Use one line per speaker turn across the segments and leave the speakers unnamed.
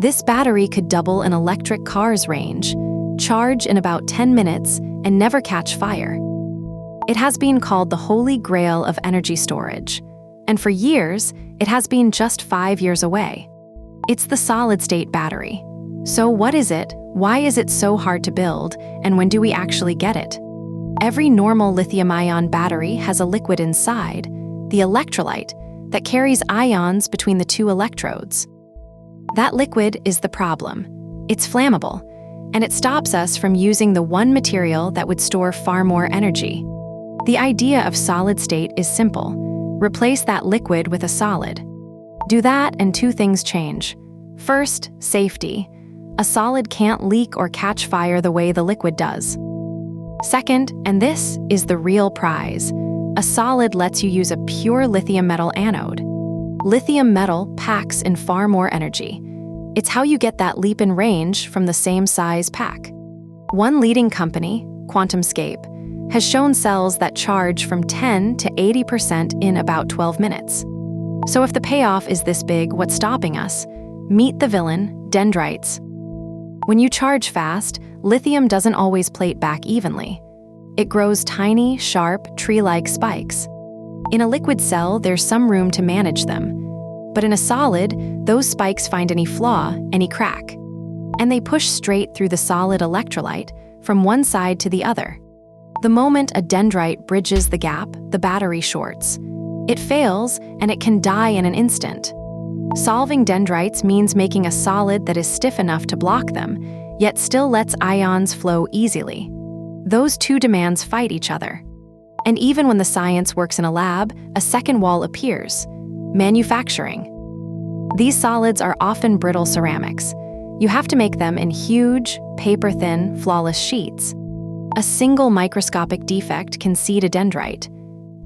This battery could double an electric car's range, charge in about 10 minutes, and never catch fire. It has been called the holy grail of energy storage, and for years, it has been just 5 years away. It's the solid-state battery. So what is it? Why is it so hard to build? And when do we actually get it? Every normal lithium-ion battery has a liquid inside, the electrolyte, that carries ions between the two electrodes. That liquid is the problem. It's flammable, and it stops us from using the one material that would store far more energy. The idea of solid state is simple. Replace that liquid with a solid. Do that and two things change. First, safety. A solid can't leak or catch fire the way the liquid does. Second, and this is the real prize, a solid lets you use a pure lithium metal anode. Lithium metal packs in far more energy. It's how you get that leap in range from the same size pack. One leading company, QuantumScape, has shown cells that charge from 10 to 80% in about 12 minutes. So if the payoff is this big, what's stopping us? Meet the villain, dendrites. When you charge fast, lithium doesn't always plate back evenly. It grows tiny, sharp, tree-like spikes. In a liquid cell, there's some room to manage them. But in a solid, those spikes find any flaw, any crack. And they push straight through the solid electrolyte from one side to the other. The moment a dendrite bridges the gap, the battery shorts. It fails, and it can die in an instant. Solving dendrites means making a solid that is stiff enough to block them, yet still lets ions flow easily. Those two demands fight each other. And even when the science works in a lab, a second wall appears: manufacturing. These solids are often brittle ceramics. You have to make them in huge, paper-thin, flawless sheets. A single microscopic defect can seed a dendrite.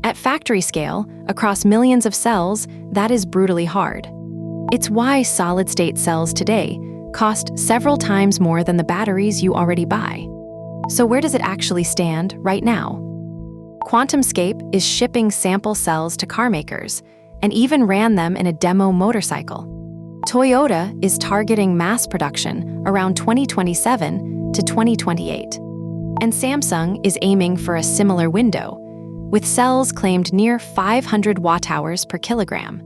At factory scale, across millions of cells, that is brutally hard. It's why solid-state cells today cost several times more than the batteries you already buy. So where does it actually stand right now? QuantumScape is shipping sample cells to car makers and even ran them in a demo motorcycle. Toyota is targeting mass production around 2027 to 2028. And Samsung is aiming for a similar window, with cells claimed near 500 watt-hours per kilogram.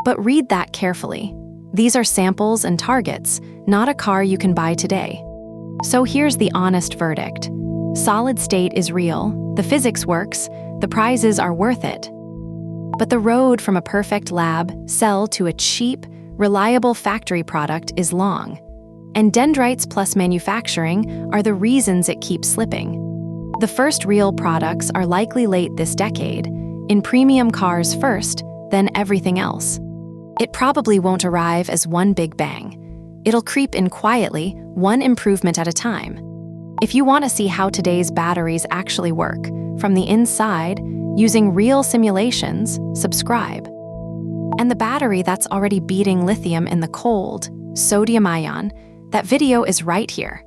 But read that carefully. These are samples and targets, not a car you can buy today. So here's the honest verdict. Solid state is real, the physics works, the prizes are worth it. But the road from a perfect lab cell to a cheap, reliable factory product is long. And dendrites plus manufacturing are the reasons it keeps slipping. The first real products are likely late this decade, in premium cars first, then everything else. It probably won't arrive as one big bang. It'll creep in quietly, one improvement at a time. If you want to see how today's batteries actually work, from the inside, using real simulations, subscribe. And the battery that's already beating lithium in the cold, sodium ion, that video is right here.